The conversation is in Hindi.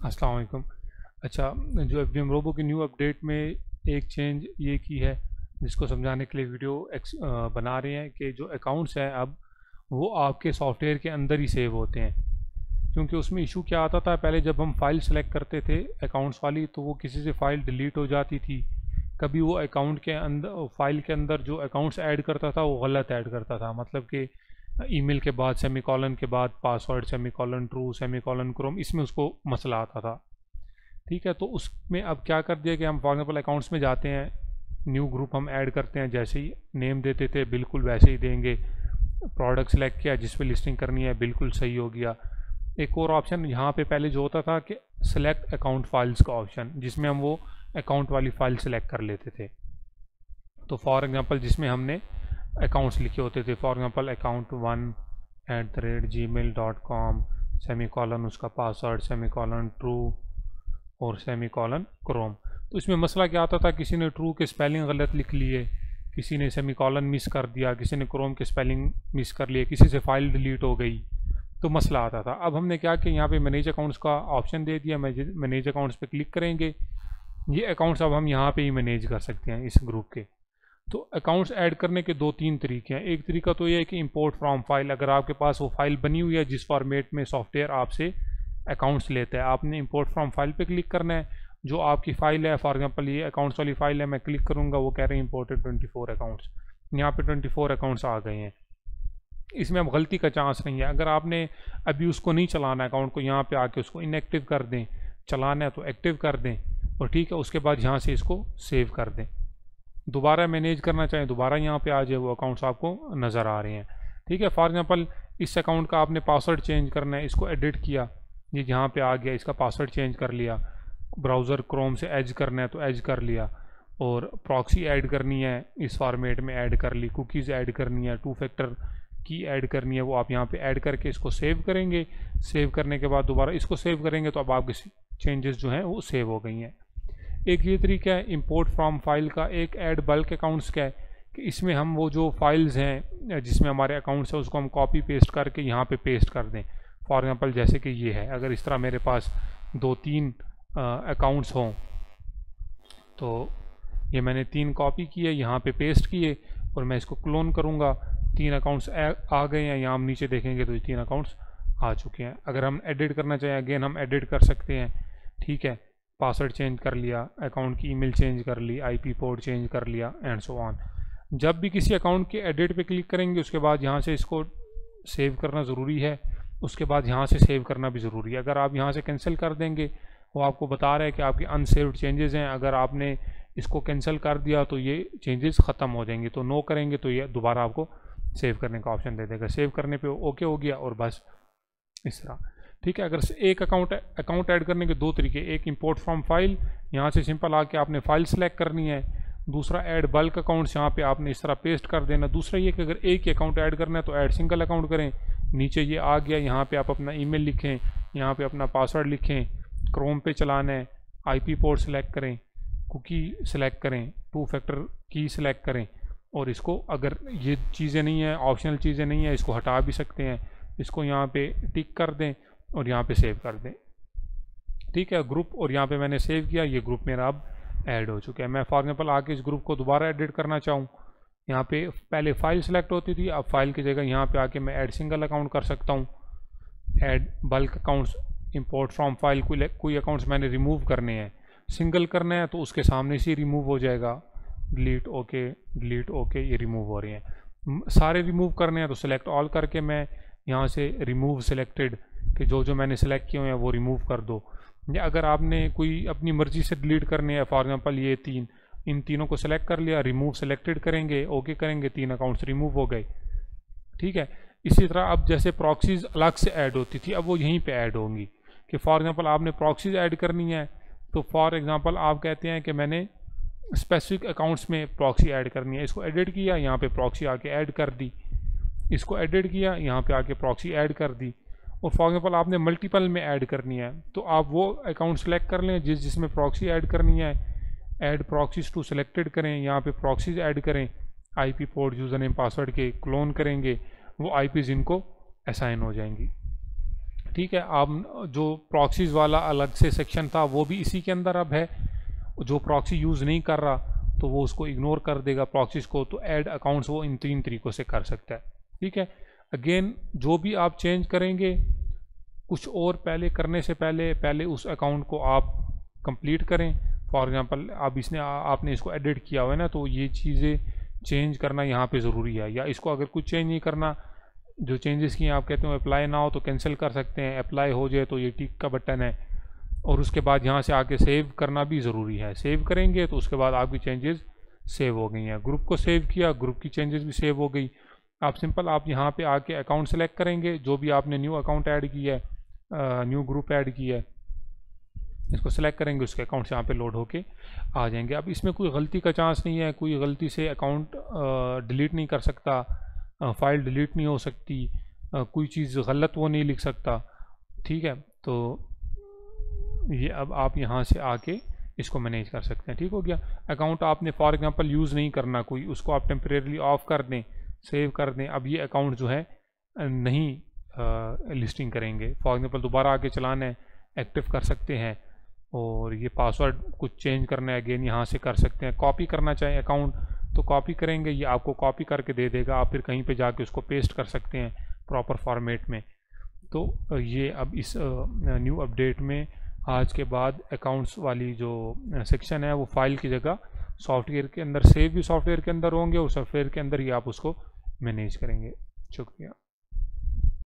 अस्सलाम वालेकुम। अच्छा, जो एफबीएम रोबो की न्यू अपडेट में एक चेंज ये की है जिसको समझाने के लिए वीडियो बना रहे हैं कि जो अकाउंट्स हैं अब वो आपके सॉफ्टवेयर के अंदर ही सेव होते हैं। क्योंकि उसमें इशू क्या आता था, पहले जब हम फाइल सेलेक्ट करते थे अकाउंट्स वाली तो वो किसी से फाइल डिलीट हो जाती थी। कभी वो अकाउंट के अंदर फाइल के अंदर जो अकाउंट्स ऐड करता था वो गलत ऐड करता था, मतलब कि ईमेल के बाद सेमीकॉलन के बाद password semicolon true semicolon Chrome, इसमें उसको मसला आता था। ठीक है, तो उसमें अब क्या कर दिया कि हम फॉर एग्जाम्पल अकाउंट्स में जाते हैं, न्यू ग्रुप हम ऐड करते हैं, जैसे ही नेम देते थे बिल्कुल वैसे ही देंगे। प्रोडक्ट सेलेक्ट किया जिस पे लिस्टिंग करनी है बिल्कुल सही हो गया। एक और ऑप्शन यहाँ पे पहले जो होता था कि सेलेक्ट अकाउंट फाइल्स का ऑप्शन, जिसमें हम वो अकाउंट वाली फाइल सेलेक्ट कर लेते थे। तो फॉर एग्जांपल जिसमें हमने अकाउंट्स लिखे होते थे, फॉर एग्जांपल account1@gmail.com सेमीकॉलन उसका पासवर्ड सेमीकॉलन ट्रू और सेमीकॉलन क्रोम। तो इसमें मसला क्या आता था, किसी ने ट्रू के स्पेलिंग गलत लिख लिए, किसी ने सेमीकॉलन मिस कर दिया, किसी ने क्रोम के स्पेलिंग मिस कर लिए, किसी से फाइल डिलीट हो गई, तो मसला आता था। अब हमने क्या कि यहाँ पे मैनेज अकाउंट्स का ऑप्शन दे दिया। मैनेज अकाउंट्स पे क्लिक करेंगे, ये अकाउंट्स अब हम यहाँ पे ही मैनेज कर सकते हैं इस ग्रुप के। तो अकाउंट्स ऐड करने के दो तीन तरीके हैं। एक तरीका तो ये है कि इंपोर्ट फ्रॉम फाइल, अगर आपके पास वो फाइल बनी हुई है जिस फॉर्मेट में सॉफ्टवेयर आपसे अकाउंट्स लेता है, आपने इंपोर्ट फ्रॉम फाइल पे क्लिक करना है। जो आपकी फ़ाइल है, फॉर एग्जांपल ये अकाउंट्स वाली फ़ाइल है, मैं क्लिक करूँगा, वो कह रहे हैं इंपोर्टेड 24 अकाउंट्स। यहाँ पे 24 अकाउंट्स आ गए हैं। इसमें अब गलती का चांस नहीं है। अगर आपने अभी उसको नहीं चलाना है अकाउंट को, यहाँ पे आके उसको इनएक्टिव कर दें, चलाना है तो एक्टिव कर दें, और ठीक है उसके बाद यहाँ से इसको सेव कर दें। दोबारा मैनेज करना चाहें दोबारा यहाँ पे आ जाए, वो अकाउंट्स आपको नज़र आ रहे हैं। ठीक है, फॉर एग्जांपल इस अकाउंट का आपने पासवर्ड चेंज करना है, इसको एडिट किया, ये यहाँ पे आ गया, इसका पासवर्ड चेंज कर लिया। ब्राउज़र क्रोम से एज करना है तो एज कर लिया, और प्रॉक्सी ऐड करनी है इस फॉर्मेट में ऐड कर ली, कुकीज़ ऐड करनी है, टू फैक्टर की ऐड करनी है, वो आप यहाँ पे ऐड करके इसको सेव करेंगे। सेव करने के बाद दोबारा इसको सेव करेंगे तो अब आपके चेंजेस जो हैं वो सेव हो गई हैं। एक ये तरीका है इंपोर्ट फ्रॉम फाइल का। एक ऐड बल्क अकाउंट्स का है कि इसमें हम वो जो फाइल्स हैं जिसमें हमारे अकाउंट्स है उसको हम कॉपी पेस्ट करके यहाँ पे पेस्ट कर दें। फॉर एग्जांपल जैसे कि ये है, अगर इस तरह मेरे पास 2-3 अकाउंट्स हों तो ये मैंने 3 कॉपी किए, यहाँ पे पेस्ट किए, और मैं इसको क्लोन करूँगा। 3 अकाउंट्स आ गए हैं, यहाँ हम नीचे देखेंगे तो ये 3 अकाउंट्स आ चुके हैं। अगर हम एडिट करना चाहें अगेन हम एडिट कर सकते हैं। ठीक है, पासवर्ड चेंज कर लिया, अकाउंट की ईमेल चेंज कर ली, आईपी पोर्ट चेंज कर लिया, एंड सो ऑन। जब भी किसी अकाउंट के एडिट पे क्लिक करेंगे उसके बाद यहाँ से इसको सेव करना ज़रूरी है, उसके बाद यहाँ से सेव करना भी ज़रूरी है। अगर आप यहाँ से कैंसिल कर देंगे, वो आपको बता रहा है कि आपके अनसेव्ड चेंजेस हैं, अगर आपने इसको कैंसिल कर दिया तो ये चेंजेस ख़त्म हो जाएंगे, तो नो करेंगे तो ये दोबारा आपको सेव करने का ऑप्शन दे देगा। सेव करने पे ओके हो गया, और बस इस तरह। ठीक है, अगर एक अकाउंट ऐड करने के दो तरीके, एक इंपोर्ट फ्रॉम फाइल, यहाँ से सिंपल आके आपने फाइल सेलेक्ट करनी है। दूसरा ऐड बल्क अकाउंट्स, यहाँ पे आपने इस तरह पेस्ट कर देना। दूसरा ये कि अगर एक ही अकाउंट ऐड करना है तो ऐड सिंगल अकाउंट करें। नीचे ये आ गया, यहाँ पे आप अपना ईमेल लिखें, यहाँ पे अपना पासवर्ड लिखें, क्रोम पे चलाना है, आईपी पोर्ट सेलेक्ट करें, कुकी सेलेक्ट करें, टू फैक्टर की सेलेक्ट करें, और इसको अगर ये चीज़ें नहीं है, ऑप्शनल चीज़ें नहीं है, इसको हटा भी सकते हैं। इसको यहाँ पे टिक कर दें और यहाँ पे सेव कर दें। ठीक है, ग्रुप, और यहाँ पे मैंने सेव किया, ये ग्रुप मेरा अब ऐड हो चुका है। मैं फॉर एग्जांपल आके इस ग्रुप को दोबारा एडिट करना चाहूँ, यहाँ पे पहले फाइल सेलेक्ट होती थी, अब फाइल की जगह यहाँ पे आके मैं ऐड सिंगल अकाउंट कर सकता हूँ। Add bulk accounts, import from file, कोई अकाउंट्स मैंने रिमूव करने हैं, सिंगल करना है तो उसके सामने से रिमूव हो जाएगा, डिलीट ओके, ये रिमूव हो रहे हैं। सारे रिमूव करने हैं तो सिलेक्ट ऑल करके मैं यहाँ से रिमूव सिलेक्टेड, कि जो मैंने सेलेक्ट किए हुए हैं वो रिमूव कर दो। या अगर आपने कोई अपनी मर्जी से डिलीट करने हैं, फॉर एग्जांपल ये इन तीनों को सेलेक्ट कर लिया, रिमूव सेलेक्टेड करेंगे, ओके करेंगे, 3 अकाउंट्स रिमूव हो गए। ठीक है, इसी तरह अब जैसे प्रॉक्सीज अलग से ऐड होती थी, अब वो यहीं पे ऐड होंगी। कि फॉर एग्जांपल आपने प्रॉक्सीज ऐड करनी है, तो फॉर एग्जांपल आप कहते हैं कि मैंने स्पेसिफिक अकाउंट्स में प्रॉक्सी ऐड करनी है, इसको एडिट किया, यहाँ पे प्रॉक्सी आके ऐड कर दी, इसको एडिट किया, यहाँ पे आके प्रॉक्सी ऐड कर दी। और फॉर एग्जांपल आपने मल्टीपल में ऐड करनी है तो आप वो अकाउंट सेलेक्ट कर लें जिसमें प्रॉक्सी ऐड करनी है, ऐड प्रॉक्सीज टू सेलेक्टेड करें, यहाँ पे प्रॉक्सीज ऐड करें, IP port user name password के क्लोन करेंगे, वो आईपीज़ इनको असाइन हो जाएंगी। ठीक है। आप जो प्रॉक्सीज वाला अलग से सेक्शन था वो भी इसी के अंदर अब है। जो प्रॉक्सी यूज़ नहीं कर रहा तो वो उसको इग्नोर कर देगा प्रॉक्सीज को, तो ऐड अकाउंट्स वो इन 3 तरीक़ों से कर सकता है। ठीक है। अगेन जो भी आप चेंज करेंगे, कुछ और पहले करने से पहले उस अकाउंट को आप कंप्लीट करें। फॉर एग्जांपल अब आपने इसको एडिट किया हुआ है ना, तो ये चीज़ें चेंज करना यहाँ पे ज़रूरी है। या इसको अगर कुछ चेंज नहीं करना, जो चेंजेस किए आप कहते हो अप्लाई ना हो तो कैंसिल कर सकते हैं, अप्लाई हो जाए तो ये टिक का बटन है। और उसके बाद यहाँ से आके सेव करना भी ज़रूरी है। सेव करेंगे तो उसके बाद आपकी चेंजेस सेव हो गई हैं। ग्रुप को सेव किया, ग्रुप की चेंजेस भी सेव हो गई। आप यहाँ पे आके अकाउंट सेलेक्ट करेंगे, जो भी आपने न्यू अकाउंट ऐड किया है, न्यू ग्रुप ऐड किया है, इसको सेलेक्ट करेंगे, उसके अकाउंट से यहाँ पे लोड होके आ जाएंगे। अब इसमें कोई गलती का चांस नहीं है, कोई गलती से अकाउंट डिलीट नहीं कर सकता, फाइल डिलीट नहीं हो सकती, कोई चीज़ गलत वो नहीं लिख सकता। ठीक है। तो ये अब आप यहाँ से आके इसको मैनेज कर सकते हैं। ठीक हो गया। अकाउंट आपने फॉर एग्जांपल यूज़ नहीं करना कोई, उसको आप टेम्परेरी ऑफ कर दें, सेव कर दें। अब ये अकाउंट जो है नहीं लिस्टिंग करेंगे। फॉर एग्जांपल दोबारा आके चलाना है, एक्टिव कर सकते हैं। और ये पासवर्ड कुछ चेंज करना है, अगेन यहाँ से कर सकते हैं। कॉपी करना चाहें अकाउंट तो कॉपी करेंगे, ये आपको कॉपी करके दे देगा, आप फिर कहीं पे जाके उसको पेस्ट कर सकते हैं प्रॉपर फॉर्मेट में। तो ये अब इस न्यू अपडेट में आज के बाद अकाउंट्स वाली जो सेक्शन है वो फाइल की जगह सॉफ्टवेयर के अंदर, सेव भी सॉफ्टवेयर के अंदर होंगे और सॉफ्टवेयर के अंदर ही आप उसको मैनेज करेंगे। शुक्रिया।